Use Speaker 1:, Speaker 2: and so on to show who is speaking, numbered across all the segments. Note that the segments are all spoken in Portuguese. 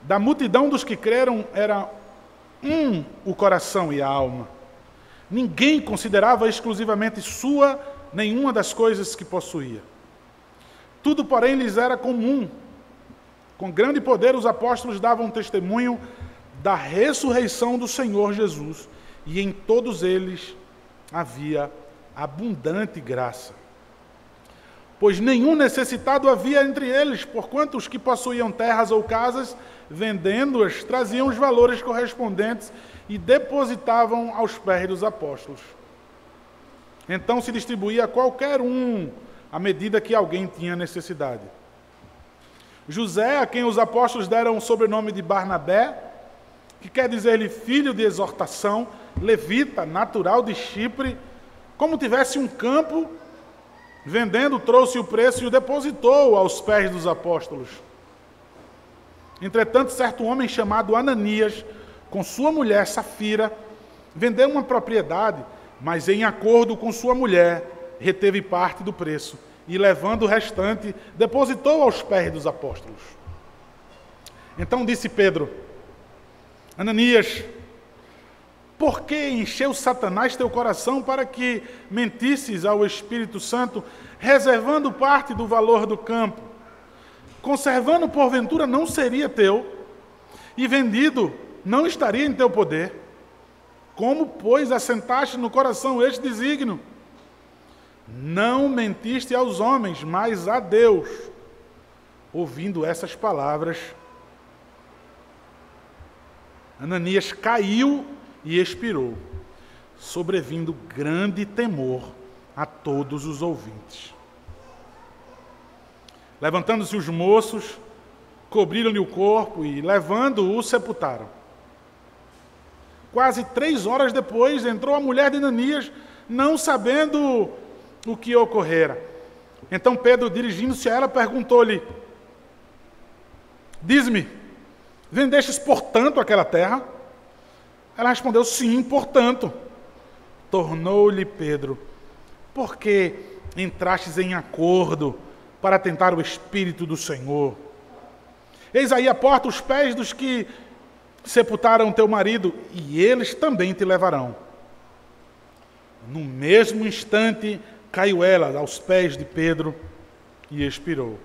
Speaker 1: Da multidão dos que creram era o coração e a alma. Ninguém considerava exclusivamente sua nenhuma das coisas que possuía. Tudo, porém, lhes era comum. Com grande poder, os apóstolos davam testemunho da ressurreição do Senhor Jesus, e em todos eles havia abundante graça. Pois nenhum necessitado havia entre eles, porquanto os que possuíam terras ou casas, vendendo-as, traziam os valores correspondentes e depositavam aos pés dos apóstolos. Então se distribuía a qualquer um à medida que alguém tinha necessidade. José, a quem os apóstolos deram o sobrenome de Barnabé, que quer dizer-lhe filho de exortação, levita, natural de Chipre, como tivesse um campo, vendendo, trouxe o preço e o depositou aos pés dos apóstolos. Entretanto, certo homem chamado Ananias, com sua mulher Safira, vendeu uma propriedade, mas em acordo com sua mulher, reteve parte do preço, e levando o restante, depositou aos pés dos apóstolos. Então disse Pedro: Ananias, por que encheu Satanás teu coração para que mentisses ao Espírito Santo, reservando parte do valor do campo? Conservando, porventura, não seria teu, e vendido, não estaria em teu poder? Como, pois, assentaste no coração este desígnio? Não mentiste aos homens, mas a Deus. Ouvindo essas palavras, Ananias caiu e expirou, sobrevindo grande temor a todos os ouvintes. Levantando-se os moços, cobriram-lhe o corpo e, levando-o, sepultaram. Quase 3 horas depois, entrou a mulher de Ananias, não sabendo o que ocorrera. Então Pedro, dirigindo-se a ela, perguntou-lhe: Diz-me, vendestes, portanto, aquela terra? Ela respondeu: Sim, portanto. Tornou-lhe Pedro: Por que entrastes em acordo para tentar o Espírito do Senhor? Eis aí a porta os pés dos que sepultaram teu marido, e eles também te levarão. No mesmo instante, caiu ela aos pés de Pedro e expirou.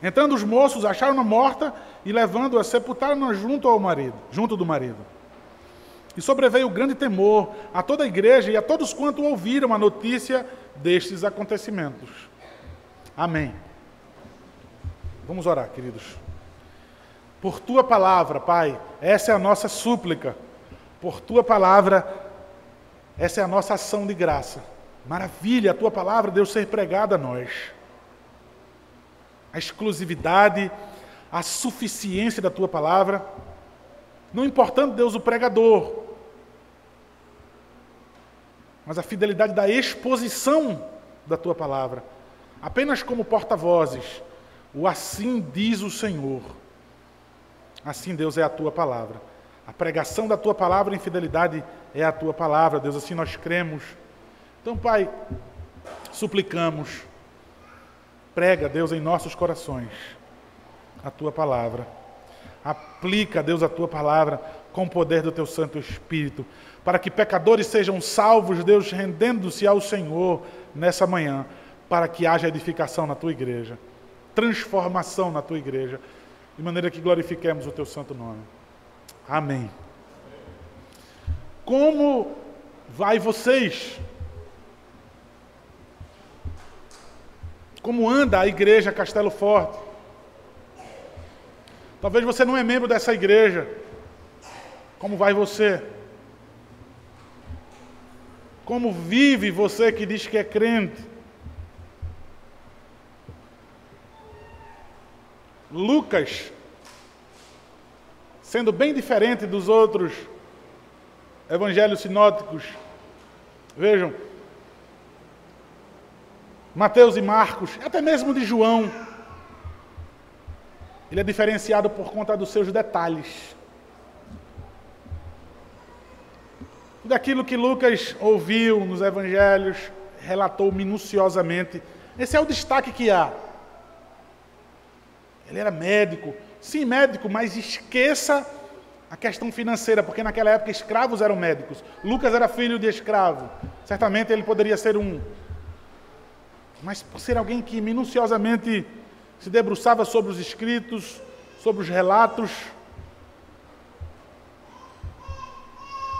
Speaker 1: Entrando os moços, acharam-na morta e, levando-a, sepultaram-na junto do marido. E sobreveio grande temor a toda a igreja e a todos quanto ouviram a notícia destes acontecimentos. Amém. Vamos orar, queridos. Por tua palavra, Pai, essa é a nossa súplica. Por tua palavra, essa é a nossa ação de graça. Maravilha a tua palavra, Deus, ser pregada a nós. A exclusividade, a suficiência da tua palavra, não importando, Deus, o pregador, mas a fidelidade da exposição da tua palavra, apenas como porta-vozes, o assim diz o Senhor. Assim, Deus, é a tua palavra. A pregação da tua palavra em fidelidade é a tua palavra, Deus, assim nós cremos. Então, Pai, suplicamos, prega, Deus, em nossos corações a tua palavra. Aplica, Deus, a tua palavra com o poder do teu Santo Espírito, para que pecadores sejam salvos, Deus, rendendo-se ao Senhor nessa manhã, para que haja edificação na tua igreja, transformação na tua igreja, de maneira que glorifiquemos o teu santo nome. Amém. Como vai vocês? Como anda a igreja Castelo Forte? Talvez você não é membro dessa igreja. Como vai você? Como vive você que diz que é crente? Lucas, sendo bem diferente dos outros evangelhos sinóticos, vejam, Mateus e Marcos, até mesmo de João, ele é diferenciado por conta dos seus detalhes. Tudo aquilo que Lucas ouviu nos evangelhos, relatou minuciosamente. Esse é o destaque que há. Ele era médico, sim, médico, mas esqueça a questão financeira, porque naquela época escravos eram médicos. Lucas era filho de escravo. Certamente ele poderia ser um. Mas por ser alguém que minuciosamente se debruçava sobre os escritos, sobre os relatos.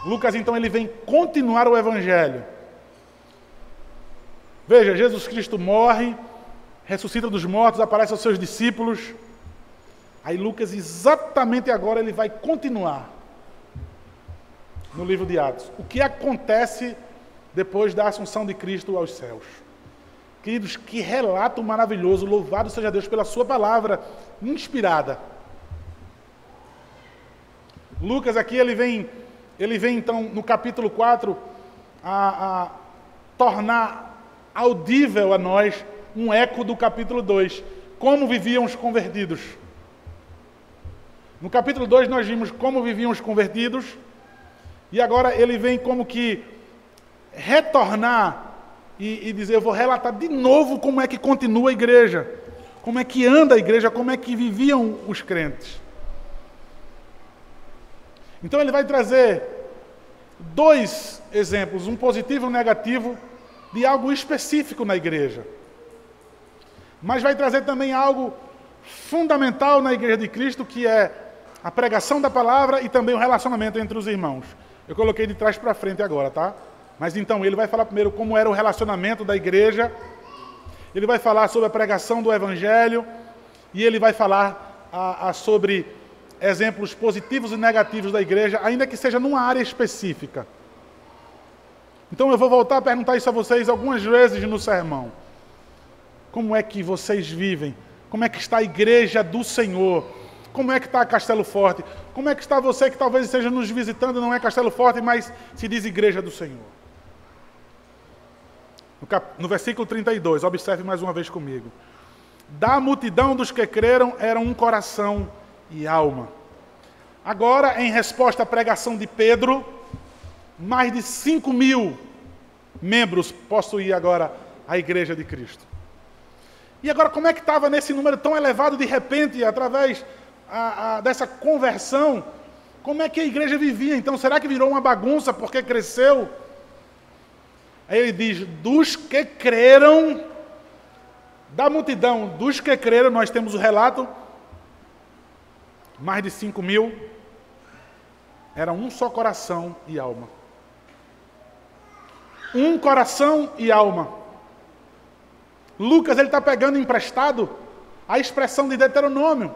Speaker 1: Lucas, então, ele vem continuar o Evangelho. Veja, Jesus Cristo morre, ressuscita dos mortos, aparece aos seus discípulos. Aí Lucas, exatamente agora, ele vai continuar no livro de Atos. O que acontece depois da assunção de Cristo aos céus? Queridos, que relato maravilhoso, louvado seja Deus pela sua palavra inspirada. Lucas aqui, ele vem então no capítulo 4 a tornar audível a nós um eco do capítulo 2, como viviam os convertidos. No capítulo 2 nós vimos como viviam os convertidos, e agora ele vem como que retornar e dizer, eu vou relatar de novo como é que continua a igreja, como é que anda a igreja, como é que viviam os crentes. Então ele vai trazer 2 exemplos, um positivo e um negativo, de algo específico na igreja. Mas vai trazer também algo fundamental na igreja de Cristo, que é a pregação da palavra e também o relacionamento entre os irmãos. Eu coloquei de trás para frente agora, tá? Mas então ele vai falar primeiro como era o relacionamento da igreja, ele vai falar sobre a pregação do evangelho e ele vai falar sobre exemplos positivos e negativos da igreja, ainda que seja numa área específica. Então eu vou voltar a perguntar isso a vocês algumas vezes no sermão. Como é que vocês vivem? Como é que está a igreja do Senhor? Como é que está Castelo Forte? Como é que está você que talvez esteja nos visitando, não é Castelo Forte, mas se diz Igreja do Senhor? No versículo 32, observe mais uma vez comigo. Da multidão dos que creram eram um coração e alma. Agora, em resposta à pregação de Pedro, mais de 5.000 membros possuía agora a Igreja de Cristo. E agora, como é que estava nesse número tão elevado de repente, através dessa conversão? Como é que a igreja vivia? Então, será que virou uma bagunça porque cresceu? Aí ele diz, dos que creram, da multidão dos que creram, nós temos o relato, mais de 5.000, era um só coração e alma. Um coração e alma. Lucas, ele está pegando emprestado a expressão de Deuteronômio,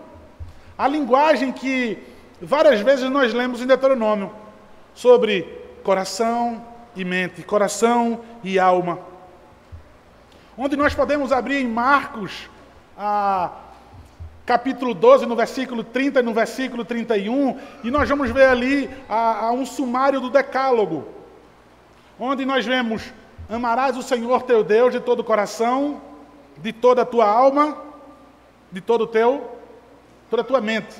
Speaker 1: a linguagem que várias vezes nós lemos em Deuteronômio, sobre coração e mente, coração e alma. Onde nós podemos abrir em Marcos, capítulo 12, no versículo 30 e no versículo 31, e nós vamos ver ali um sumário do decálogo, onde nós vemos, amarás o Senhor teu Deus de todo o coração, de toda a tua alma, de toda a tua mente.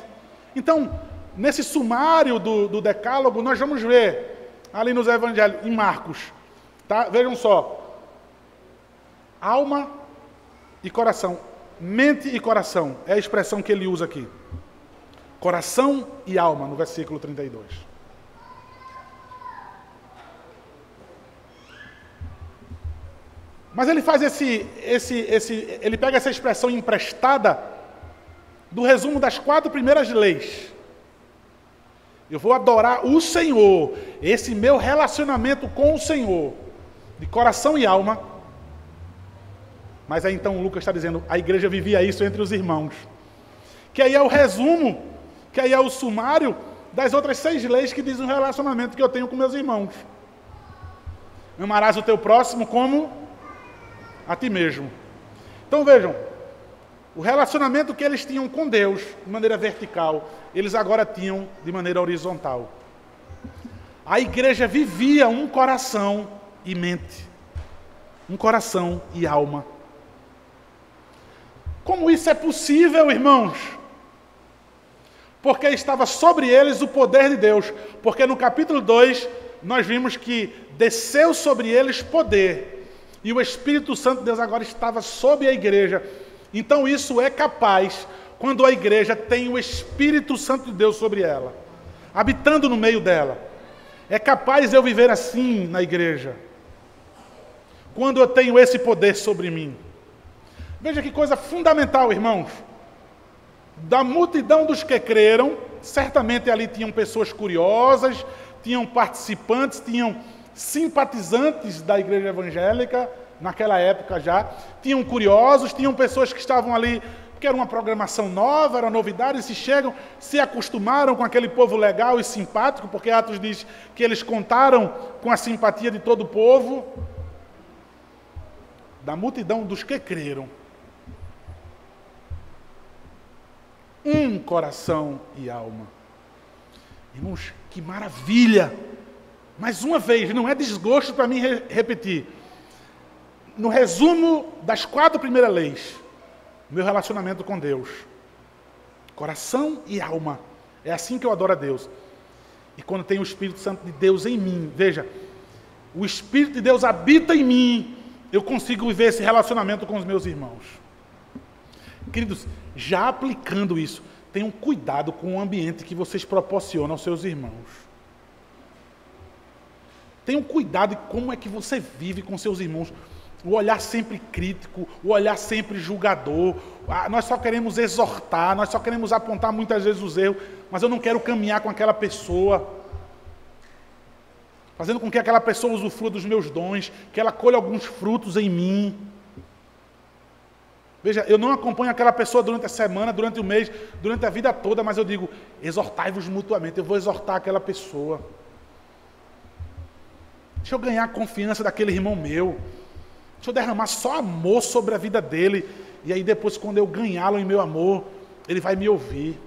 Speaker 1: Então, nesse sumário do decálogo, nós vamos ver ali nos evangelhos, em Marcos, tá? Vejam só, alma e coração, mente e coração, é a expressão que ele usa aqui. Coração e alma, no versículo 32. Mas ele faz ele pega essa expressão emprestada do resumo das 4 primeiras leis. Eu vou adorar o Senhor, esse meu relacionamento com o Senhor, de coração e alma. Mas aí então Lucas está dizendo, a igreja vivia isso entre os irmãos. Que aí é o resumo, que aí é o sumário das outras 6 leis que dizem o relacionamento que eu tenho com meus irmãos. Amarás o teu próximo como a ti mesmo. Então vejam, o relacionamento que eles tinham com Deus, de maneira vertical, eles agora tinham de maneira horizontal. A igreja vivia um coração e mente, um coração e alma. Como isso é possível, irmãos? Porque estava sobre eles o poder de Deus. Porque no capítulo 2, nós vimos que desceu sobre eles poder. E o Espírito Santo de Deus agora estava sobre a igreja. Então isso é capaz, quando a igreja tem o Espírito Santo de Deus sobre ela, habitando no meio dela. É capaz eu viver assim na igreja, quando eu tenho esse poder sobre mim. Veja que coisa fundamental, irmãos. Da multidão dos que creram, certamente ali tinham pessoas curiosas, tinham participantes, tinham simpatizantes da igreja evangélica, naquela época já, tinham curiosos, tinham pessoas que estavam ali, porque era uma programação nova, era novidade, se acostumaram com aquele povo legal e simpático, porque Atos diz que eles contaram com a simpatia de todo o povo. Da multidão dos que creram, um coração e alma. Irmãos, que maravilha! Mais uma vez, não é desgosto para mim repetir. No resumo das 4 primeiras leis, meu relacionamento com Deus. Coração e alma. É assim que eu adoro a Deus. E quando tem o Espírito Santo de Deus em mim, veja, o Espírito de Deus habita em mim, eu consigo viver esse relacionamento com os meus irmãos. Queridos, já aplicando isso, tenham cuidado com o ambiente que vocês proporcionam aos seus irmãos. Tenham cuidado de como é que você vive com seus irmãos. O olhar sempre crítico, o olhar sempre julgador. Nós só queremos exortar, nós só queremos apontar muitas vezes os erros, mas eu não quero caminhar com aquela pessoa, fazendo com que aquela pessoa usufrua dos meus dons, que ela colha alguns frutos em mim. Veja, eu não acompanho aquela pessoa durante a semana, durante o mês, durante a vida toda, mas eu digo, exortai-vos mutuamente, eu vou exortar aquela pessoa. Deixa eu ganhar a confiança daquele irmão meu. Deixa eu derramar só amor sobre a vida dele. E aí depois, quando eu ganhá-lo em meu amor, ele vai me ouvir.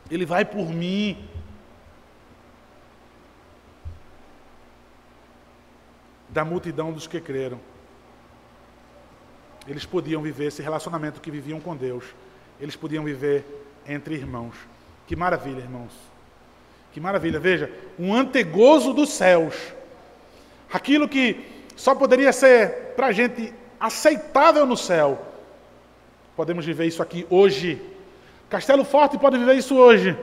Speaker 1: Ele vai por mim. Da multidão dos que creram. Eles podiam viver esse relacionamento que viviam com Deus. Eles podiam viver entre irmãos. Que maravilha, irmãos. Que maravilha. Veja, um antegozo dos céus. Aquilo que só poderia ser para a gente aceitável no céu. Podemos viver isso aqui hoje. Castelo Forte pode viver isso hoje,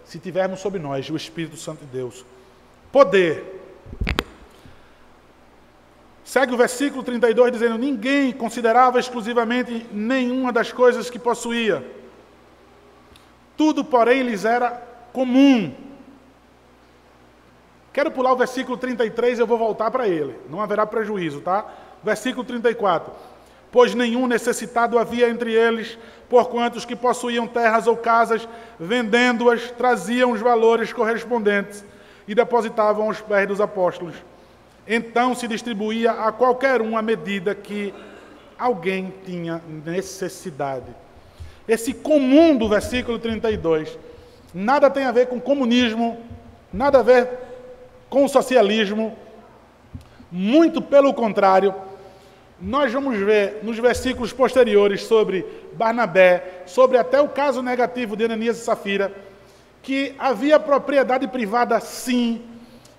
Speaker 1: se tivermos sobre nós o Espírito Santo de Deus. Poder. Segue o versículo 32 dizendo, ninguém considerava exclusivamente nenhuma das coisas que possuía. Tudo, porém, lhes era comum. Quero pular o versículo 33 e eu vou voltar para ele. Não haverá prejuízo, tá? Versículo 34. Pois nenhum necessitado havia entre eles, porquanto os que possuíam terras ou casas, vendendo-as, traziam os valores correspondentes e depositavam aos pés dos apóstolos. Então se distribuía a qualquer um à medida que alguém tinha necessidade. Esse comum do versículo 32, nada tem a ver com comunismo, nada a ver com o socialismo, muito pelo contrário. Nós vamos ver nos versículos posteriores sobre Barnabé, sobre até o caso negativo de Ananias e Safira, que havia propriedade privada sim,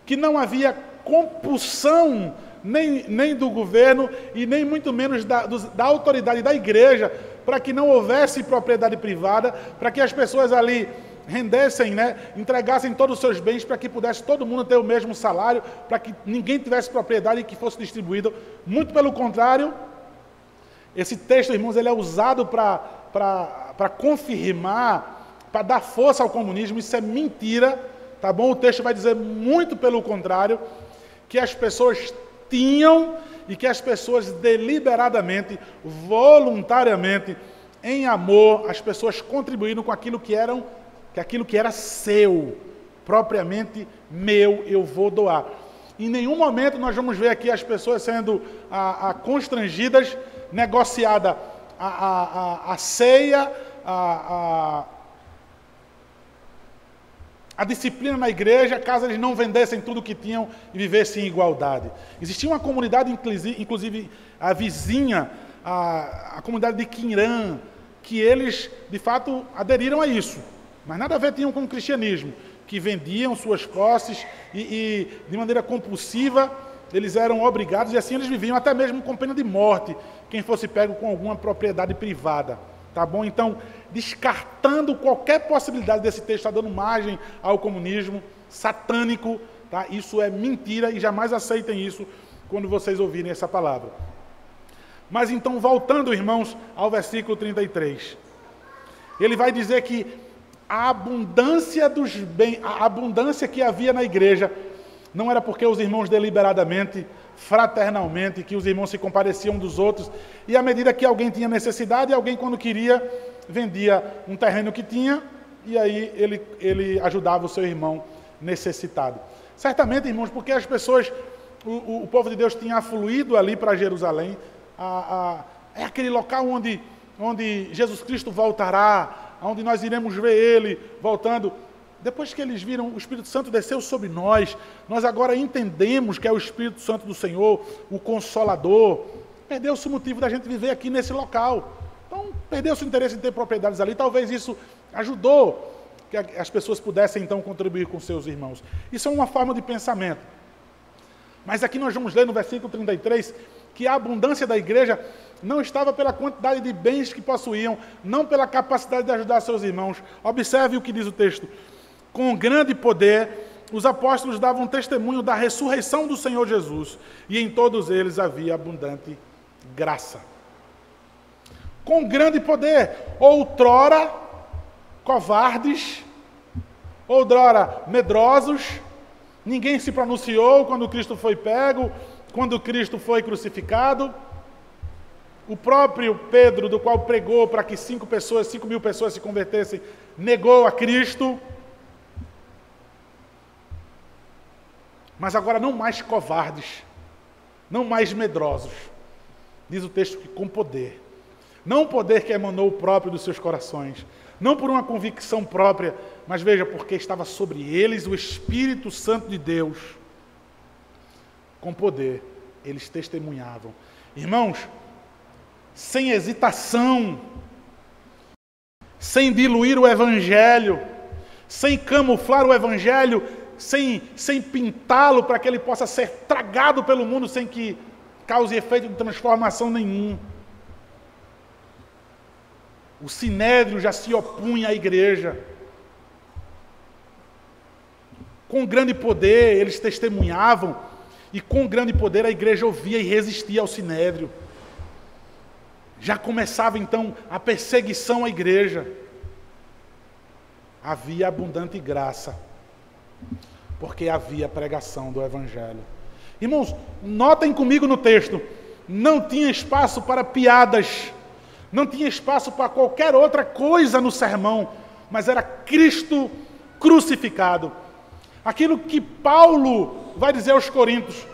Speaker 1: que não havia compulsão nem do governo e nem muito menos da autoridade da igreja para que não houvesse propriedade privada, para que as pessoas ali rendessem, entregassem todos os seus bens para que pudesse todo mundo ter o mesmo salário, para que ninguém tivesse propriedade e que fosse distribuído. Muito pelo contrário, esse texto, irmãos, ele é usado para confirmar, para dar força ao comunismo. Isso é mentira, tá bom? O texto vai dizer muito pelo contrário, que as pessoas tinham e que as pessoas deliberadamente, voluntariamente, em amor, as pessoas contribuíram com aquilo que era seu, propriamente meu, eu vou doar. Em nenhum momento nós vamos ver aqui as pessoas sendo constrangidas, negociada a ceia, a disciplina na igreja, caso eles não vendessem tudo o que tinham e vivessem em igualdade. Existia uma comunidade, inclusive a vizinha, a comunidade de Quirã, que eles, de fato, aderiram a isso. Mas nada a ver tinham com o cristianismo, que vendiam suas posses e de maneira compulsiva, eles eram obrigados, e assim eles viviam, até mesmo com pena de morte, quem fosse pego com alguma propriedade privada. Tá bom? Então, descartando qualquer possibilidade desse texto estar dando margem ao comunismo satânico, tá? Isso é mentira e jamais aceitem isso quando vocês ouvirem essa palavra. Mas então, voltando, irmãos, ao versículo 33. Ele vai dizer que a abundância dos bens, a abundância que havia na igreja, não era porque os irmãos deliberadamente, fraternalmente, que os irmãos se compadeciam dos outros, e à medida que alguém tinha necessidade, alguém quando queria, vendia um terreno que tinha, e aí ele ajudava o seu irmão necessitado. Certamente, irmãos, porque as pessoas, o povo de Deus tinha afluído ali para Jerusalém, é aquele local onde Jesus Cristo voltará, onde nós iremos ver Ele voltando. Depois que eles viram o Espírito Santo desceu sobre nós, nós agora entendemos que é o Espírito Santo do Senhor, o Consolador. Perdeu-se o motivo da gente viver aqui nesse local. Então, perdeu-se o interesse em ter propriedades ali. Talvez isso ajudou que as pessoas pudessem, então, contribuir com seus irmãos. Isso é uma forma de pensamento. Mas aqui nós vamos ler no versículo 33 que a abundância da igreja não estava pela quantidade de bens que possuíam, não pela capacidade de ajudar seus irmãos. Observe o que diz o texto. Com grande poder, os apóstolos davam testemunho da ressurreição do Senhor Jesus, e em todos eles havia abundante graça. Com grande poder, outrora covardes, outrora medrosos, ninguém se pronunciou quando Cristo foi pego, quando Cristo foi crucificado. O próprio Pedro, do qual pregou para que 5.000 pessoas se convertessem, negou a Cristo. Mas agora não mais covardes, não mais medrosos. Diz o texto que com poder. Não o poder que emanou o próprio dos seus corações. Não por uma convicção própria, mas veja, porque estava sobre eles o Espírito Santo de Deus. Com poder, eles testemunhavam. Irmãos, sem hesitação, sem diluir o Evangelho, sem camuflar o Evangelho, sem pintá-lo para que ele possa ser tragado pelo mundo sem que cause efeito de transformação nenhum. O Sinédrio já se opunha à igreja. Com grande poder eles testemunhavam, e com grande poder a igreja ouvia e resistia ao Sinédrio. Já começava então a perseguição à igreja. Havia abundante graça, porque havia pregação do Evangelho. Irmãos, notem comigo no texto, não tinha espaço para piadas, não tinha espaço para qualquer outra coisa no sermão, mas era Cristo crucificado. Aquilo que Paulo vai dizer aos Coríntios,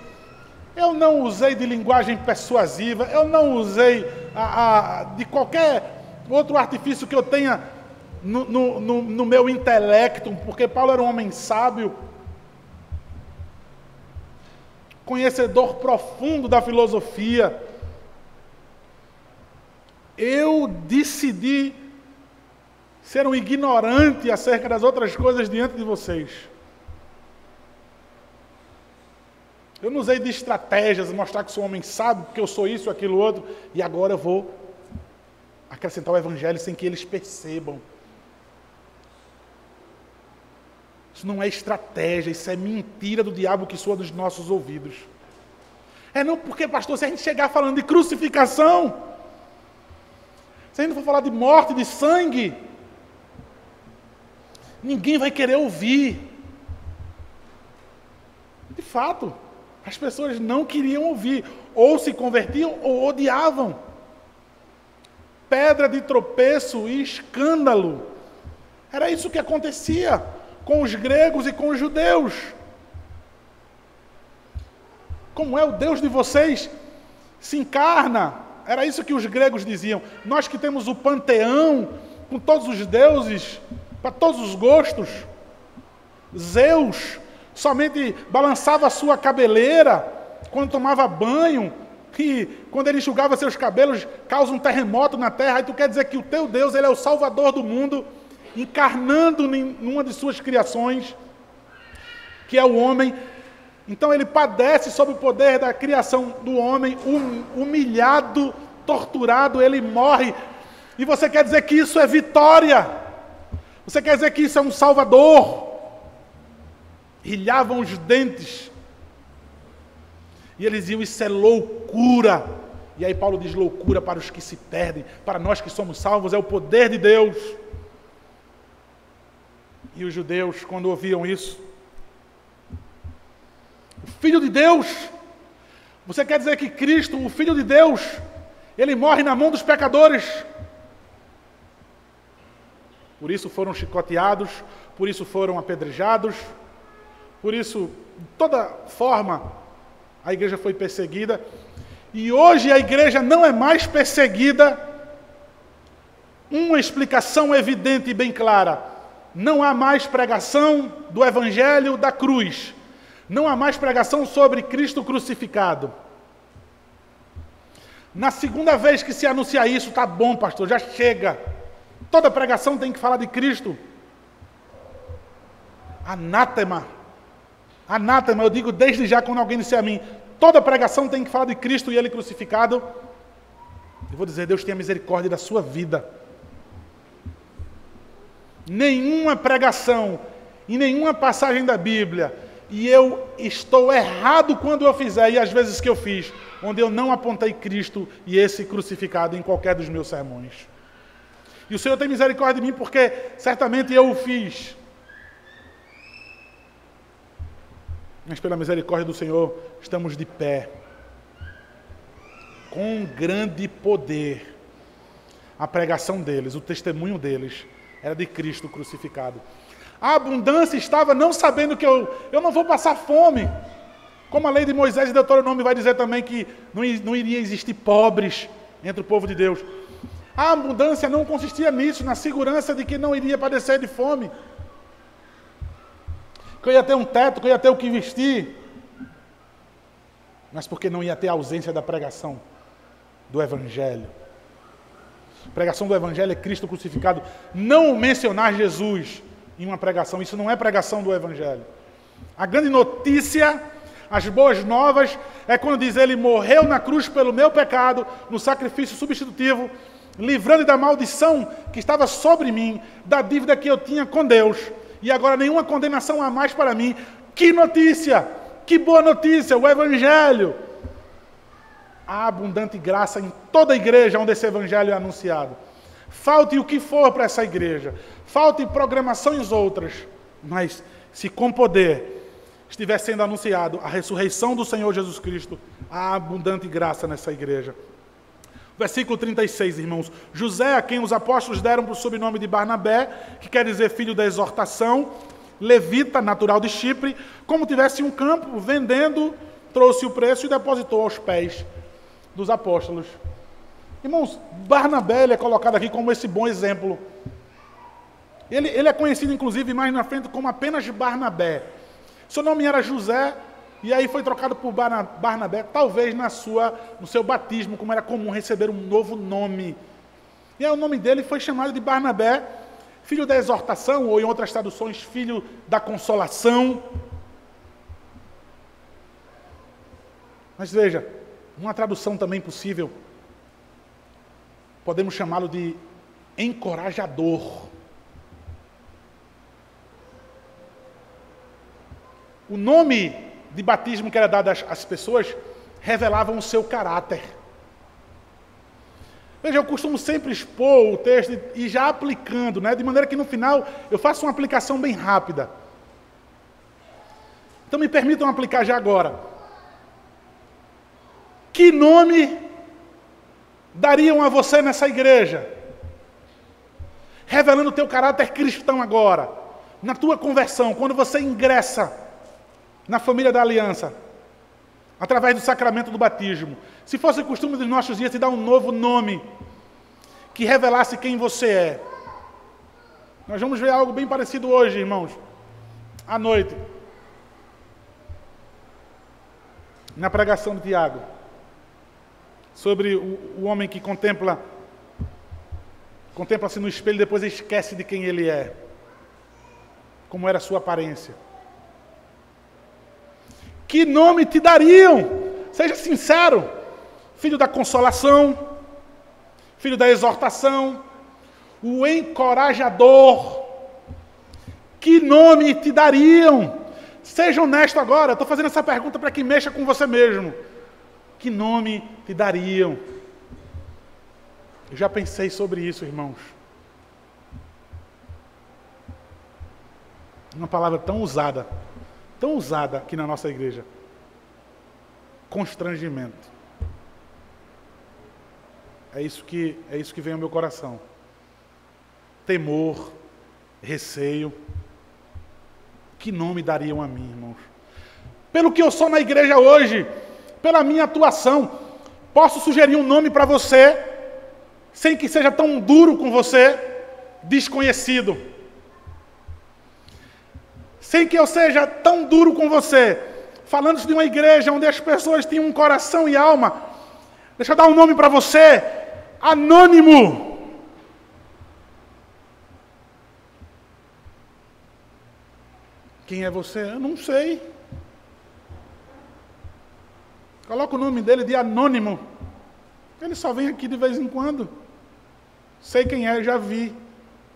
Speaker 1: eu não usei de linguagem persuasiva, eu não usei de qualquer outro artifício que eu tenha no meu intelecto, porque Paulo era um homem sábio, conhecedor profundo da filosofia. Eu decidi ser um ignorante acerca das outras coisas diante de vocês. Eu não usei de estratégias, mostrar que sou um homem sábio, porque eu sou isso, aquilo, outro, e agora eu vou acrescentar o Evangelho sem que eles percebam. Isso não é estratégia, isso é mentira do diabo que soa dos nossos ouvidos. É não porque, pastor, se a gente chegar falando de crucificação, se a gente for falar de morte, de sangue, ninguém vai querer ouvir. De fato, as pessoas não queriam ouvir, ou se convertiam ou odiavam. Pedra de tropeço e escândalo. Era isso que acontecia com os gregos e com os judeus. Como é o Deus de vocês? Se encarna. Era isso que os gregos diziam. Nós que temos o panteão, com todos os deuses, para todos os gostos. Zeus somente balançava a sua cabeleira quando tomava banho, que quando ele enxugava seus cabelos, causa um terremoto na terra. E tu quer dizer que o teu Deus, ele é o Salvador do mundo, encarnando em uma de suas criações, que é o homem. Então ele padece sob o poder da criação do homem, humilhado, torturado, ele morre E você quer dizer que isso é vitória? Você quer dizer que isso é um salvador? Rilhavam os dentes. E eles diziam, isso é loucura. E aí Paulo diz, loucura para os que se perdem. Para nós que somos salvos, é o poder de Deus. E os judeus, quando ouviam isso, o Filho de Deus, você quer dizer que Cristo, o Filho de Deus, ele morre na mão dos pecadores? Por isso foram chicoteados, por isso foram apedrejados, por isso, de toda forma, a igreja foi perseguida. E hoje a igreja não é mais perseguida. Uma explicação evidente e bem clara. Não há mais pregação do evangelho da cruz. Não há mais pregação sobre Cristo crucificado. Na segunda vez que se anuncia isso, tá bom, pastor, já chega. Toda pregação tem que falar de Cristo. Anátema. Anátema, eu digo desde já quando alguém disser a mim, toda pregação tem que falar de Cristo e Ele crucificado. Eu vou dizer, Deus tenha misericórdia da sua vida. Nenhuma pregação e nenhuma passagem da Bíblia, e eu estou errado quando eu fizer, e às vezes que eu fiz, onde eu não apontei Cristo e esse crucificado em qualquer dos meus sermões. E o Senhor tem misericórdia de mim, porque certamente eu o fiz. Mas pela misericórdia do Senhor, estamos de pé. Com grande poder. A pregação deles, o testemunho deles, era de Cristo crucificado. A abundância estava não sabendo que eu não vou passar fome. Como a lei de Moisés e Deuteronômio vai dizer também que não iria existir pobres entre o povo de Deus. A abundância não consistia nisso, na segurança de que não iria padecer de fome. Que eu ia ter um teto, que eu ia ter o que vestir. Mas porque não ia ter a ausência da pregação do Evangelho. A pregação do Evangelho é Cristo crucificado. Não mencionar Jesus em uma pregação. Isso não é pregação do Evangelho. A grande notícia, as boas novas, é quando diz, ele morreu na cruz pelo meu pecado, no sacrifício substitutivo, livrando da maldição que estava sobre mim, da dívida que eu tinha com Deus. E agora nenhuma condenação há mais para mim. Que notícia! Que boa notícia! O Evangelho! Há abundante graça em toda a igreja onde esse Evangelho é anunciado. Falte o que for para essa igreja. Falte programações outras. Mas se com poder estiver sendo anunciado a ressurreição do Senhor Jesus Cristo, há abundante graça nessa igreja. Versículo 36, irmãos. José, a quem os apóstolos deram por sobrenome de Barnabé, que quer dizer filho da exortação, levita, natural de Chipre, como tivesse um campo, vendendo, trouxe o preço e depositou aos pés dos apóstolos. Irmãos, Barnabé é colocado aqui como esse bom exemplo. Ele é conhecido, inclusive, mais na frente como apenas Barnabé. Seu nome era José, e aí foi trocado por Barnabé, talvez no seu batismo, como era comum receber um novo nome. E aí o nome dele foi chamado de Barnabé, filho da exortação, ou em outras traduções, filho da consolação. Mas veja, uma tradução também possível, podemos chamá-lo de encorajador. O nome de batismo que era dado às pessoas revelavam o seu caráter. Veja, eu costumo sempre expor o texto e já aplicando, de maneira que no final eu faço uma aplicação bem rápida. Então me permitam aplicar já agora. Que nome dariam a você nessa igreja? Revelando o teu caráter cristão agora, na tua conversão, quando você ingressa na família da aliança, através do sacramento do batismo. Se fosse costume dos nossos dias, te dar um novo nome, que revelasse quem você é. Nós vamos ver algo bem parecido hoje, irmãos, à noite, na pregação de Tiago, sobre o homem que contempla-se no espelho e depois esquece de quem ele é, como era a sua aparência. Que nome te dariam? Seja sincero. Filho da consolação, filho da exortação, o encorajador. Que nome te dariam? Seja honesto agora, estou fazendo essa pergunta para que mexa com você mesmo. Que nome te dariam? Eu já pensei sobre isso, irmãos. Uma palavra tão usada aqui na nossa igreja. Constrangimento. É isso que vem ao meu coração. Temor, receio. Que nome dariam a mim, irmãos? Pelo que eu sou na igreja hoje, pela minha atuação, posso sugerir um nome para você, sem que seja tão duro com você, desconhecido. Sem que eu seja tão duro com você, falando de uma igreja onde as pessoas têm um coração e alma. Deixa eu dar um nome para você, anônimo. Quem é você? Eu não sei. Coloca o nome dele de anônimo. Ele só vem aqui de vez em quando. Sei quem é, já vi.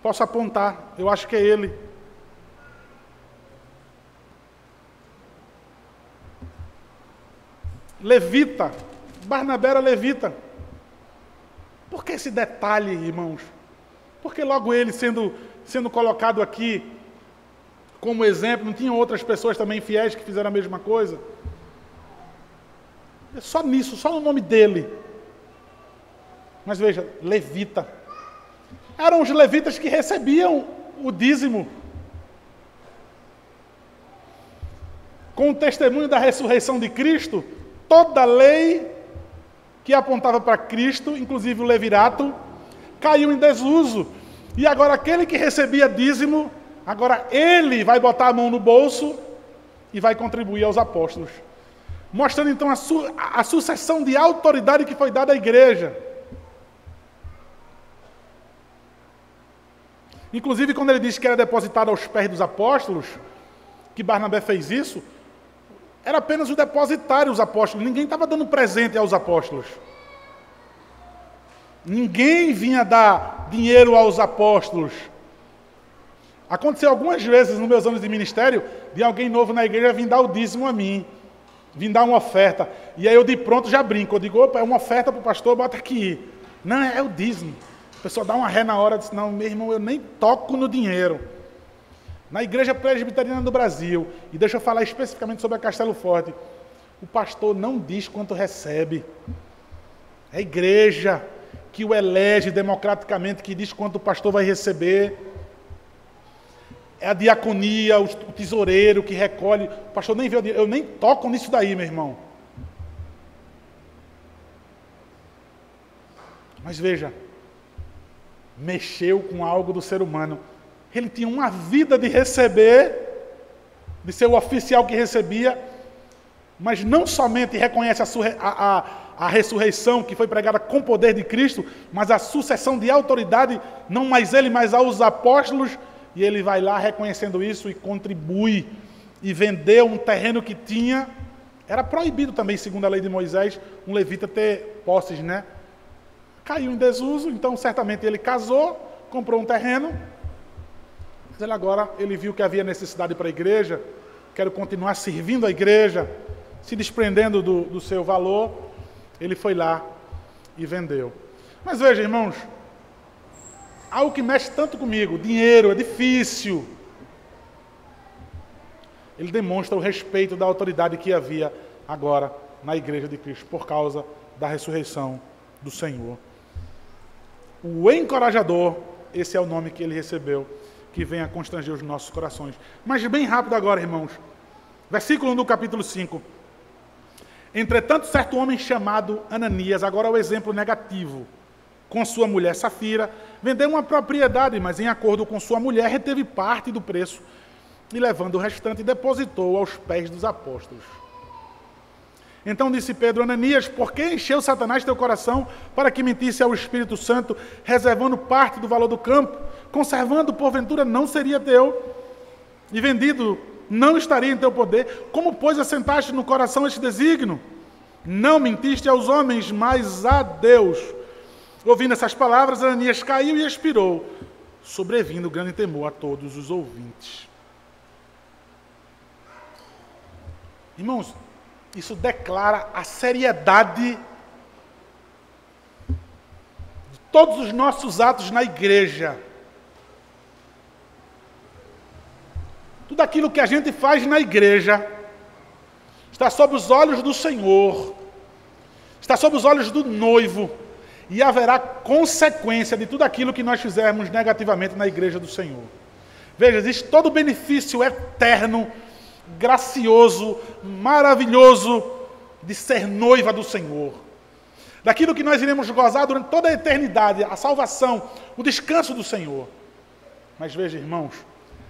Speaker 1: Posso apontar. Eu acho que é ele. Levita. Barnabé era levita. Por que esse detalhe, irmãos? Porque logo ele sendo colocado aqui como exemplo, não tinham outras pessoas também fiéis que fizeram a mesma coisa? É só nisso, só no nome dele. Mas veja, levita. Eram os levitas que recebiam o dízimo. Com o testemunho da ressurreição de Cristo, toda a lei que apontava para Cristo, inclusive o levirato, caiu em desuso. E agora aquele que recebia dízimo, agora ele vai botar a mão no bolso e vai contribuir aos apóstolos. Mostrando então a sucessão de autoridade que foi dada à igreja. Inclusive, quando ele diz que era depositado aos pés dos apóstolos, que Barnabé fez isso, era apenas o depositário os apóstolos. Ninguém estava dando presente aos apóstolos. Ninguém vinha dar dinheiro aos apóstolos. Aconteceu algumas vezes nos meus anos de ministério, de alguém novo na igreja vir dar o dízimo a mim, vir dar uma oferta. E aí eu de pronto já brinco, eu digo, opa, é uma oferta para o pastor, bota aqui. Não, é o dízimo. A pessoa dá uma ré na hora, diz, não, meu irmão, eu nem toco no dinheiro. Na igreja presbiteriana do Brasil, e deixa eu falar especificamente sobre a Castelo Forte, o pastor não diz quanto recebe. É a igreja que o elege democraticamente, que diz quanto o pastor vai receber. É a diaconia, o tesoureiro que recolhe. O pastor nem vê o dinheiro. Eu nem toco nisso daí, meu irmão. Mas veja, mexeu com algo do ser humano. Ele tinha uma vida de receber, de ser o oficial que recebia, mas não somente reconhece a ressurreição que foi pregada com o poder de Cristo, mas a sucessão de autoridade, não mais ele, mas aos apóstolos. E ele vai lá reconhecendo isso e contribui. E vendeu um terreno que tinha. Era proibido também, segundo a lei de Moisés, um levita ter posses, né? Caiu em desuso, então certamente ele casou, comprou um terreno. Mas ele viu que havia necessidade para a igreja. Quero continuar servindo a igreja, se desprendendo do seu valor. Ele foi lá e vendeu. Mas veja, irmãos, algo que mexe tanto comigo, dinheiro, é difícil. Ele demonstra o respeito da autoridade que havia agora na igreja de Cristo, por causa da ressurreição do Senhor. O encorajador, esse é o nome que ele recebeu, que vem a constranger os nossos corações. Mas bem rápido agora, irmãos. Versículo 1 do capítulo 5. Entretanto, certo homem chamado Ananias, agora é o exemplo negativo, com sua mulher Safira, vendeu uma propriedade, mas em acordo com sua mulher, reteve parte do preço e, levando o restante, depositou aos pés dos apóstolos. Então disse Pedro, Ananias, por que encheu Satanás teu coração para que mentisse ao Espírito Santo, reservando parte do valor do campo, conservando, porventura, não seria teu, e vendido não estaria em teu poder? Como, pois, assentaste no coração este desígnio? Não mentiste aos homens, mas a Deus. Ouvindo essas palavras, Ananias caiu e expirou, sobrevindo grande temor a todos os ouvintes. Irmãos, isso declara a seriedade de todos os nossos atos na igreja. Tudo aquilo que a gente faz na igreja está sob os olhos do Senhor, está sob os olhos do noivo, e haverá consequência de tudo aquilo que nós fizermos negativamente na igreja do Senhor. Veja, existe todo o benefício eterno, gracioso, maravilhoso de ser noiva do Senhor. Daquilo que nós iremos gozar durante toda a eternidade, a salvação, o descanso do Senhor. Mas veja, irmãos,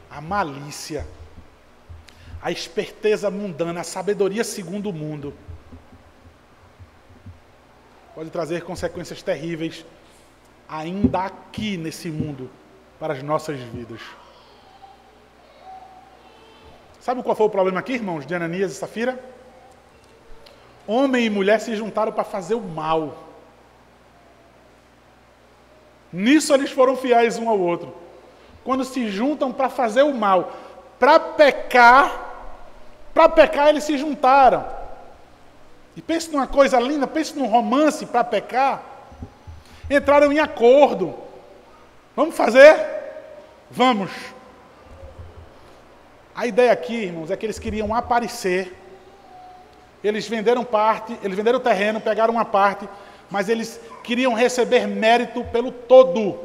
Speaker 1: a malícia, a esperteza mundana, a sabedoria segundo o mundo, pode trazer consequências terríveis ainda aqui nesse mundo para as nossas vidas. Sabe qual foi o problema aqui, irmãos, de Ananias e Safira? Homem e mulher se juntaram para fazer o mal. Nisso eles foram fiéis um ao outro. Quando se juntam para fazer o mal, para pecar eles se juntaram. E pense numa coisa linda, pense num romance para pecar. Entraram em acordo. Vamos fazer? Vamos. A ideia aqui, irmãos, é que eles queriam aparecer. Eles venderam parte, eles venderam o terreno, pegaram uma parte, mas eles queriam receber mérito pelo todo.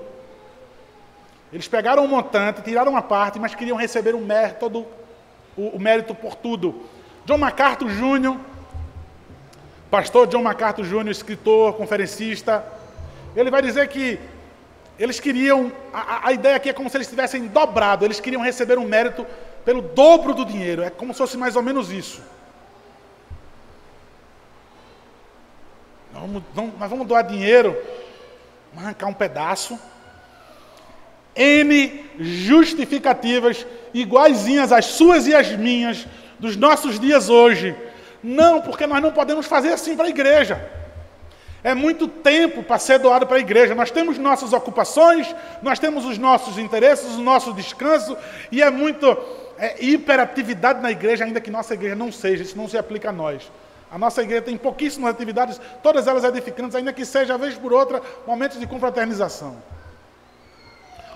Speaker 1: Eles pegaram um montante, tiraram uma parte, mas queriam receber o mérito por tudo. John MacArthur Jr., pastor John MacArthur Jr., escritor, conferencista, ele vai dizer que eles queriam, a ideia aqui é como se eles tivessem dobrado, eles queriam receber um mérito pelo dobro do dinheiro, é como se fosse mais ou menos isso. Nós vamos doar dinheiro, vamos arrancar um pedaço. N justificativas, iguaizinhas às suas e às minhas, dos nossos dias hoje. Não, porque nós não podemos fazer assim para a igreja. É muito tempo para ser doado para a igreja. Nós temos nossas ocupações, nós temos os nossos interesses, o nosso descanso, e é muito hiperatividade na igreja, ainda que nossa igreja não seja, isso não se aplica a nós. A nossa igreja tem pouquíssimas atividades, todas elas edificantes, ainda que seja, vez por outra, momentos de confraternização.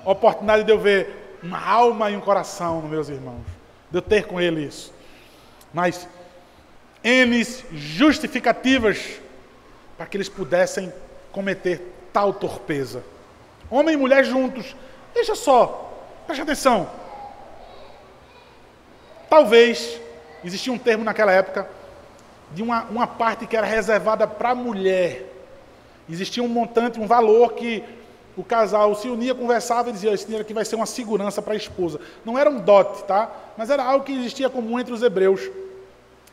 Speaker 1: Oportunidade de eu ver uma alma e um coração, meus irmãos, de eu ter com ele isso. Mas N justificativas para que eles pudessem cometer tal torpeza. Homem e mulher juntos. Veja só, preste atenção. Talvez, existia um termo naquela época, de uma parte que era reservada para a mulher. Existia um montante, um valor que o casal se unia, conversava e dizia, esse dinheiro aqui vai ser uma segurança para a esposa. Não era um dote, tá? Mas era algo que existia comum entre os hebreus,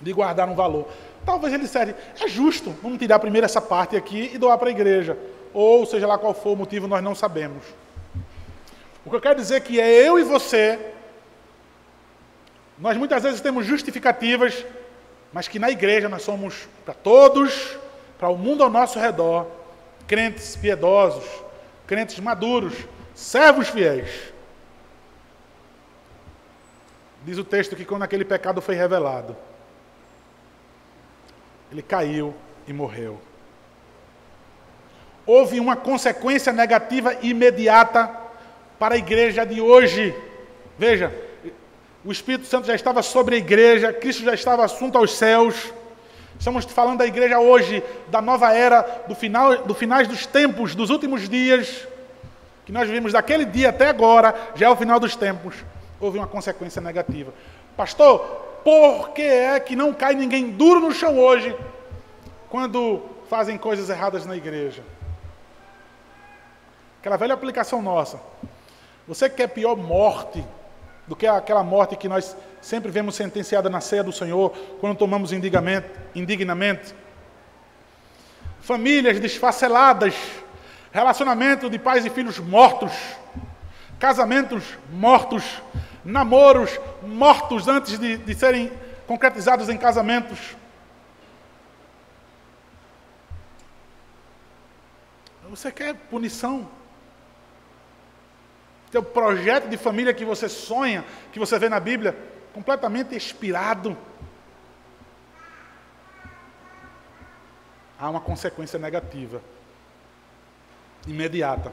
Speaker 1: de guardar um valor. Talvez ele dissesse, é justo, vamos tirar primeiro essa parte aqui e doar para a igreja. Ou seja lá qual for o motivo, nós não sabemos. O que eu quero dizer é que é eu e você, nós muitas vezes temos justificativas, mas que na igreja nós somos para todos, para o mundo ao nosso redor, crentes piedosos, crentes maduros, servos fiéis. Diz o texto que quando aquele pecado foi revelado, ele caiu e morreu. Houve uma consequência negativa imediata para a igreja de hoje. Veja, o Espírito Santo já estava sobre a igreja, Cristo já estava assunto aos céus. Estamos falando da igreja hoje, da nova era, do finais dos tempos, dos últimos dias, que nós vivemos daquele dia até agora, já é o final dos tempos. Houve uma consequência negativa. Pastor, por que é que não cai ninguém duro no chão hoje, quando fazem coisas erradas na igreja? Aquela velha aplicação nossa. Você quer pior morte do que aquela morte que nós sempre vemos sentenciada na ceia do Senhor, quando tomamos indignamente? Famílias desfaceladas, relacionamento de pais e filhos mortos, casamentos mortos, namoros mortos antes de serem concretizados em casamentos. Você quer punição? Teu projeto de família que você sonha, que você vê na Bíblia, completamente expirado. Há uma consequência negativa, imediata.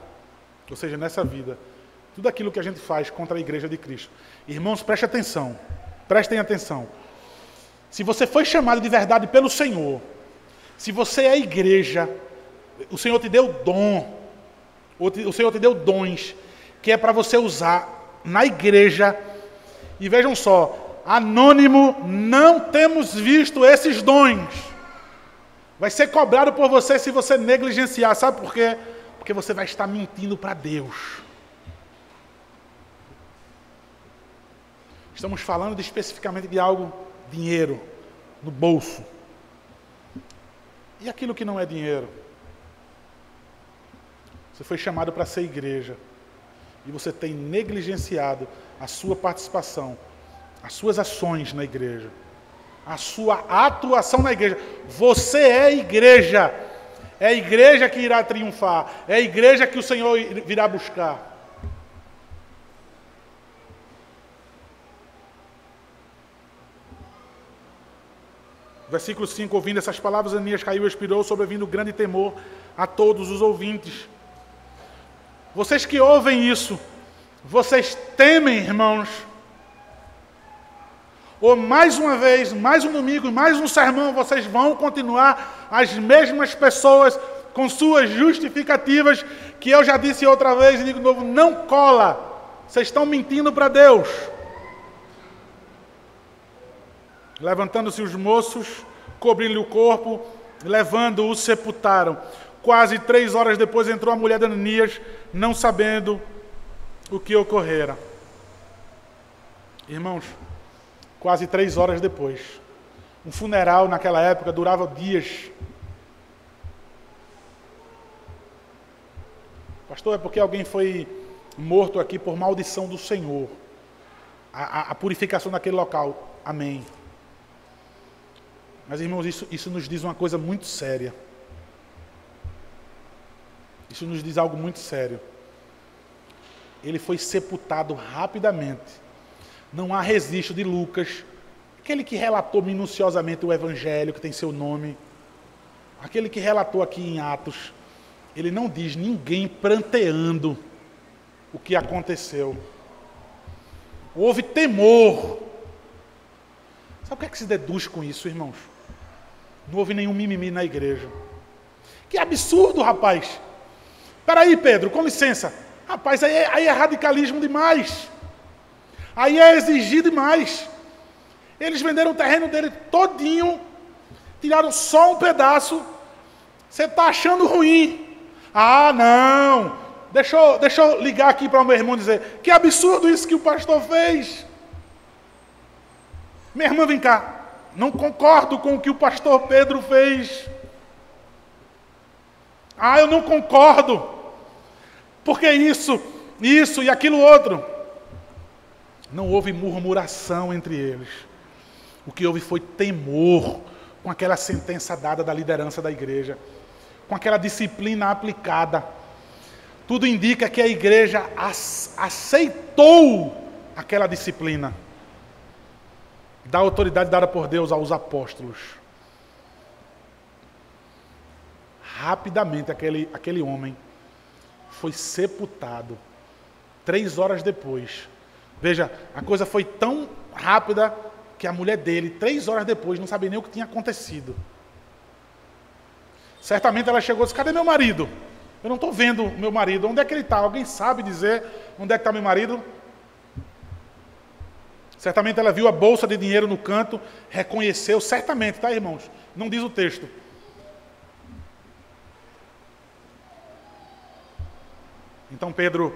Speaker 1: Ou seja, nessa vida, tudo aquilo que a gente faz contra a igreja de Cristo. Irmãos, prestem atenção. Se você foi chamado de verdade pelo Senhor, se você é a igreja, o Senhor te deu dom, o Senhor te deu dons, que é para você usar na igreja. E vejam só, anônimo, não temos visto esses dons. Vai ser cobrado por você se você negligenciar. Sabe por quê? Porque você vai estar mentindo para Deus. Estamos falando especificamente de algo, dinheiro, no bolso. E aquilo que não é dinheiro? Você foi chamado para ser igreja. E você tem negligenciado a sua participação, as suas ações na igreja, a sua atuação na igreja. Você é a igreja. É a igreja que irá triunfar. É a igreja que o Senhor virá buscar. Versículo 5, ouvindo essas palavras, Ananias caiu e expirou, sobrevindo grande temor a todos os ouvintes. Vocês que ouvem isso, vocês temem, irmãos? Ou mais uma vez, mais um domingo, mais um sermão, vocês vão continuar as mesmas pessoas com suas justificativas, que eu já disse outra vez e digo de novo, não cola. Vocês estão mentindo para Deus. Levantando-se os moços, cobrindo-lhe o corpo, levando-o, sepultaram. Quase 3 horas depois entrou a mulher de Ananias, não sabendo o que ocorrera. Irmãos, quase 3 horas depois. Um funeral naquela época durava dias. Pastor, é porque alguém foi morto aqui por maldição do Senhor. A purificação daquele local. Amém. Mas, irmãos, isso nos diz uma coisa muito séria. Isso nos diz algo muito sério. Ele foi sepultado rapidamente. Não há registro de Lucas, aquele que relatou minuciosamente o Evangelho, que tem seu nome, aquele que relatou aqui em Atos. Ele não diz ninguém pranteando o que aconteceu. Houve temor. Sabe o que é que se deduz com isso, irmãos? Não houve nenhum mimimi na igreja. Que absurdo, rapaz! Peraí, Pedro, com licença. Rapaz, aí é radicalismo demais. Aí é exigir demais. Eles venderam o terreno dele todinho, tiraram só um pedaço. Você está achando ruim. Ah, não. Deixa eu ligar aqui para o meu irmão e dizer, que absurdo isso que o pastor fez. Minha irmã, vem cá. Não concordo com o que o pastor Pedro fez. Ah, eu não concordo. Porque isso e aquilo outro. Não houve murmuração entre eles. O que houve foi temor com aquela sentença dada da liderança da igreja, com aquela disciplina aplicada. Tudo indica que a igreja aceitou aquela disciplina da autoridade dada por Deus aos apóstolos. Rapidamente aquele homem foi sepultado. 3 horas depois. Veja, a coisa foi tão rápida que a mulher dele, 3 horas depois, não sabia nem o que tinha acontecido. Certamente ela chegou e disse, cadê meu marido? Eu não estou vendo meu marido. Onde é que ele está? Alguém sabe dizer onde é que está meu marido? Certamente ela viu a bolsa de dinheiro no canto, reconheceu, certamente, tá, irmãos? Não diz o texto. Então Pedro,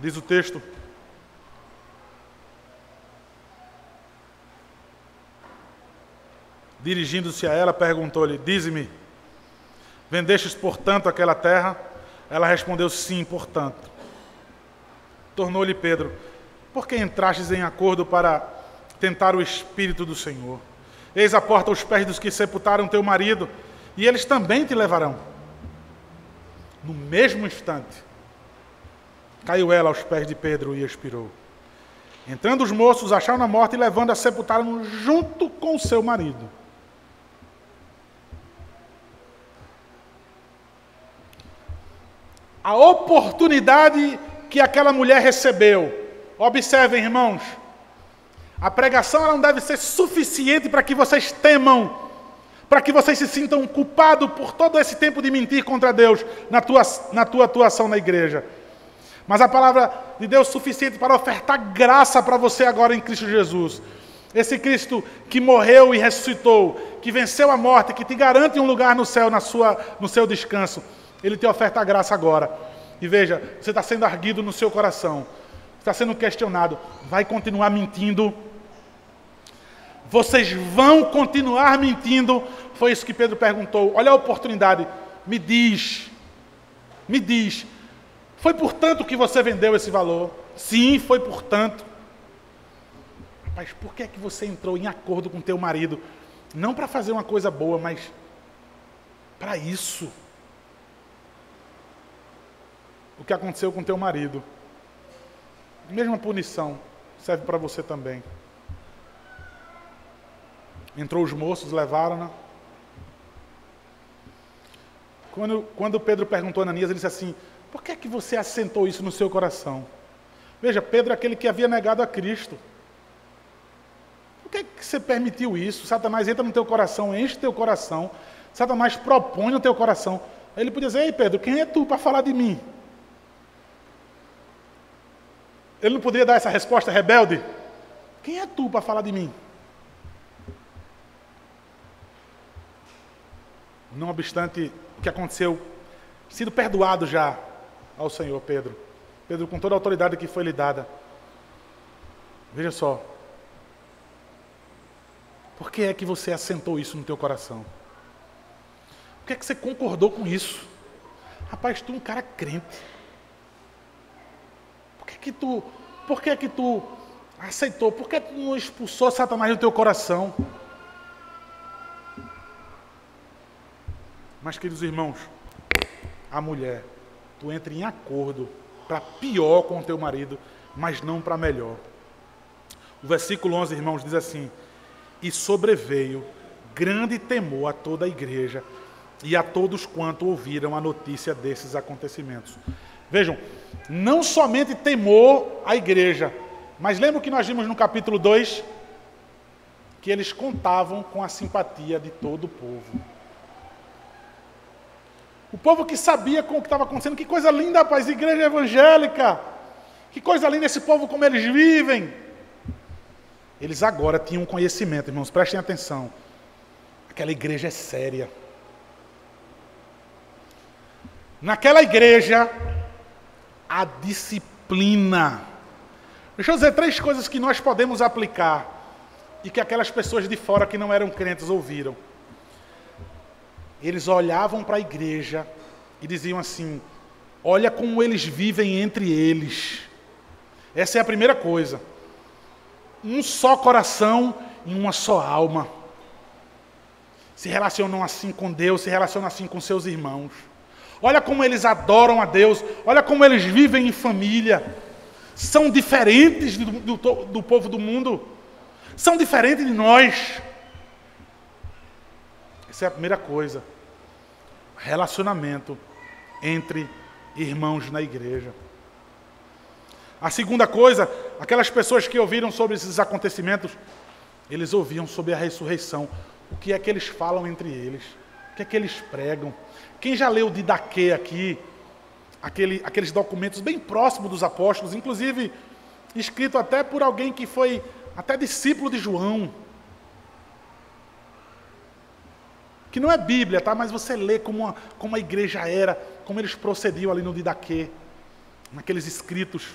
Speaker 1: diz o texto, dirigindo-se a ela, perguntou-lhe, dize-me, vendestes, portanto, aquela terra? Ela respondeu, sim, portanto. Tornou-lhe Pedro, por que entrastes em acordo para tentar o Espírito do Senhor? Eis a porta aos pés dos que sepultaram teu marido, e eles também te levarão. No mesmo instante, caiu ela aos pés de Pedro e expirou. Entrando os moços, acharam-na morta e levando-a, sepultaram junto com seu marido. A oportunidade que aquela mulher recebeu. Observem, irmãos. A pregação ela não deve ser suficiente para que vocês temam, para que vocês se sintam culpados por todo esse tempo de mentir contra Deus na tua atuação na igreja. Mas a palavra de Deus é suficiente para ofertar graça para você agora em Cristo Jesus. Esse Cristo que morreu e ressuscitou, que venceu a morte, que te garante um lugar no céu, no seu descanso. Ele te oferta a graça agora. E veja, você está sendo arguido no seu coração. Está sendo questionado. Vai continuar mentindo? Vocês vão continuar mentindo? Foi isso que Pedro perguntou. Olha a oportunidade. Me diz. Foi por tanto que você vendeu esse valor? Sim, foi por tanto. Mas por que é que você entrou em acordo com teu marido? Não para fazer uma coisa boa, mas para isso. O que aconteceu com teu marido? A mesma punição serve para você também. Entrou os moços, levaram-na. Quando Pedro perguntou a Ananias, ele disse assim: por que é que você assentou isso no seu coração? Veja, Pedro é aquele que havia negado a Cristo. Por que é que você permitiu isso? Satanás entra no teu coração, enche o teu coração. Satanás propõe no teu coração. Aí ele podia dizer: ei Pedro, quem é tu para falar de mim? Ele não poderia dar essa resposta rebelde? Quem é tu para falar de mim? Não obstante o que aconteceu, sido perdoado já ao Senhor, Pedro. Pedro, com toda a autoridade que foi lhe dada. Veja só. Por que é que você assentou isso no teu coração? Por que é que você concordou com isso? Rapaz, tu é um cara crente. Por que é que tu aceitou? Por que tu não expulsou Satanás do teu coração? Mas, queridos irmãos, a mulher, tu entra em acordo para pior com o teu marido, mas não para melhor. O versículo 11, irmãos, diz assim: e sobreveio grande temor a toda a igreja e a todos quanto ouviram a notícia desses acontecimentos. Vejam, não somente temor à igreja, mas lembra que nós vimos no capítulo 2? Que eles contavam com a simpatia de todo o povo. O povo que sabia com o que estava acontecendo. Que coisa linda, rapaz, igreja evangélica. Que coisa linda esse povo, como eles vivem. Eles agora tinham conhecimento, irmãos, prestem atenção. Aquela igreja é séria. Naquela igreja, a disciplina. Deixa eu dizer 3 coisas que nós podemos aplicar e que aquelas pessoas de fora que não eram crentes ouviram. Eles olhavam para a igreja e diziam assim: olha como eles vivem entre eles. Essa é a primeira coisa. Um só coração e uma só alma. Se relacionam assim com Deus, se relacionam assim com seus irmãos. Olha como eles adoram a Deus, olha como eles vivem em família. São diferentes do povo do mundo. São diferentes de nós. Essa é a primeira coisa. Relacionamento entre irmãos na igreja. A segunda coisa, aquelas pessoas que ouviram sobre esses acontecimentos, eles ouviam sobre a ressurreição. O que é que eles falam entre eles? O que é que eles pregam? Quem já leu Didaquê aqui, aqueles documentos bem próximos dos apóstolos, inclusive escrito até por alguém que foi até discípulo de João, que não é Bíblia, tá? Mas você lê como a igreja era, como eles procediam ali no Didaquê, naqueles escritos.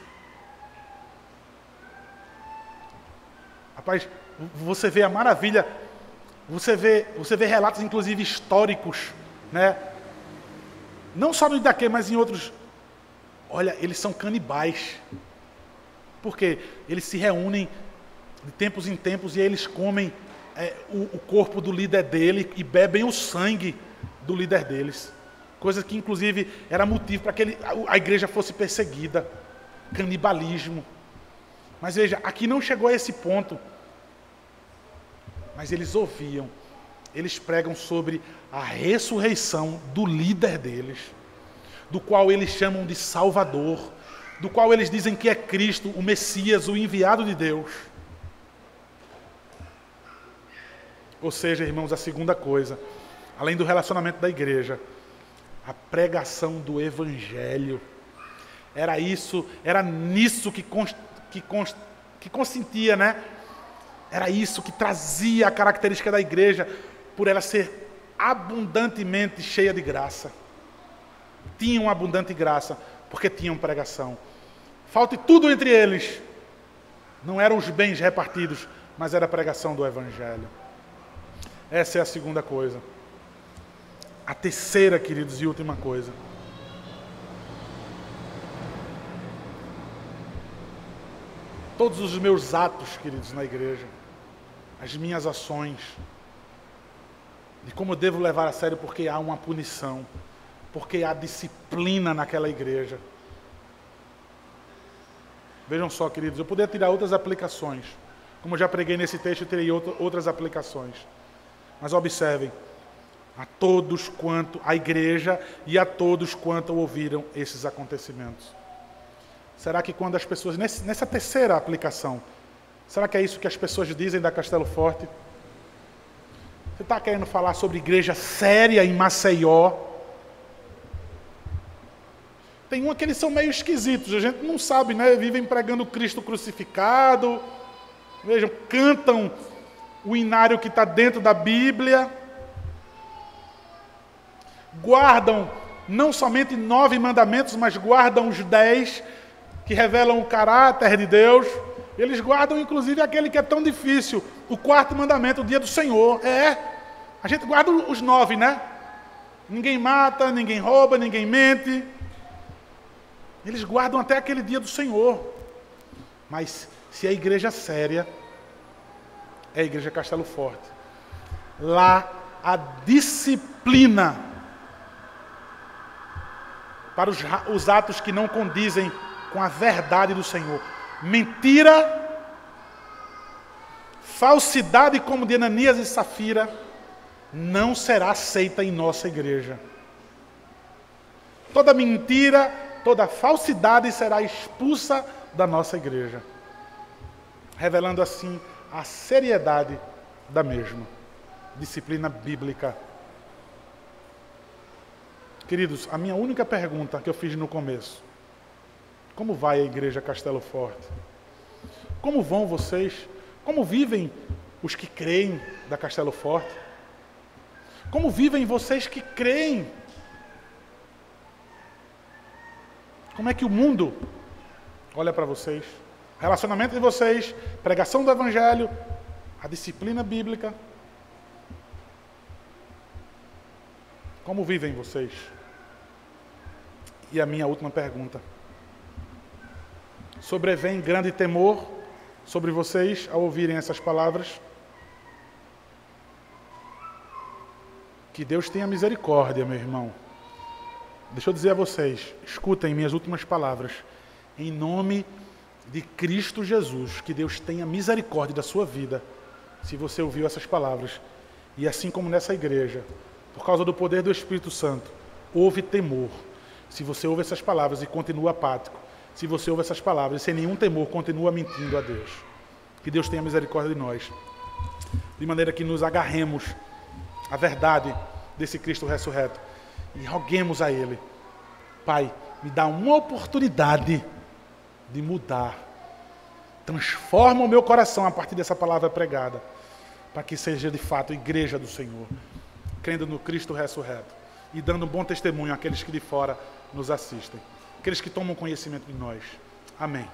Speaker 1: Rapaz, você vê a maravilha, você vê relatos, inclusive, históricos, né? Não só no Didaquê, mas em outros. Olha, eles são canibais. Por quê? Eles se reúnem de tempos em tempos e eles comem o corpo do líder dele e bebem o sangue do líder deles. Coisa que, inclusive, era motivo para que a igreja fosse perseguida. Canibalismo. Mas veja, aqui não chegou a esse ponto. Mas eles ouviam. Eles pregam sobre a ressurreição do líder deles, do qual eles chamam de Salvador, do qual eles dizem que é Cristo, o Messias, o enviado de Deus. Ou seja, irmãos, a segunda coisa, além do relacionamento da igreja, a pregação do Evangelho. Era nisso que consentia, né? Era isso que trazia a característica da igreja, por ela ser abundantemente cheia de graça. Tinham abundante graça, porque tinham pregação. Falta tudo entre eles. Não eram os bens repartidos, mas era a pregação do Evangelho. Essa é a segunda coisa. A terceira, queridos, e última coisa. Todos os meus atos, queridos, na igreja, as minhas ações, de como eu devo levar a sério, porque há uma punição, porque há disciplina naquela igreja. Vejam só, queridos, eu poderia tirar outras aplicações. Como eu já preguei nesse texto, eu terei outras aplicações. Mas observem, a todos quanto a igreja e a todos quanto ouviram esses acontecimentos. Será que quando as pessoas, nessa terceira aplicação, será que é isso que as pessoas dizem da Castelo Forte? Você está querendo falar sobre igreja séria em Maceió? Tem uma que eles são meio esquisitos, a gente não sabe, né? Vivem pregando Cristo crucificado, vejam, cantam o inário que está dentro da Bíblia, guardam não somente 9 mandamentos, mas guardam os 10 que revelam o caráter de Deus. Eles guardam inclusive aquele que é tão difícil, o 4º mandamento, o dia do Senhor. A gente guarda os 9, né? Ninguém mata, ninguém rouba, ninguém mente. Eles guardam até aquele dia do Senhor. Mas se a igreja séria é a igreja Castelo Forte, lá a disciplina para os atos que não condizem com a verdade do Senhor. Mentira, falsidade como de Ananias e Safira, não será aceita em nossa igreja. Toda mentira, toda falsidade será expulsa da nossa igreja, revelando assim a seriedade da mesma. Disciplina bíblica. Queridos, a minha única pergunta que eu fiz no começo: como vai a igreja Castelo Forte? Como vão vocês? Como vivem os que creem da Castelo Forte? Como vivem vocês que creem? Como é que o mundo olha para vocês? O relacionamento de vocês, pregação do Evangelho, a disciplina bíblica. Como vivem vocês? E a minha última pergunta: sobrevém grande temor sobre vocês ao ouvirem essas palavras? Que Deus tenha misericórdia, meu irmão. Deixa eu dizer a vocês, escutem minhas últimas palavras. Em nome de Cristo Jesus, que Deus tenha misericórdia da sua vida, se você ouviu essas palavras. E assim como nessa igreja, por causa do poder do Espírito Santo, houve temor. Se você ouve essas palavras e continua apático, se você ouve essas palavras e sem nenhum temor continua mentindo a Deus, que Deus tenha misericórdia de nós, de maneira que nos agarremos à verdade desse Cristo ressurreto e roguemos a Ele: Pai, me dá uma oportunidade de mudar, transforma o meu coração a partir dessa palavra pregada, para que seja de fato igreja do Senhor, crendo no Cristo ressurreto e dando um bom testemunho àqueles que de fora nos assistem, aqueles que tomam conhecimento de nós. Amém.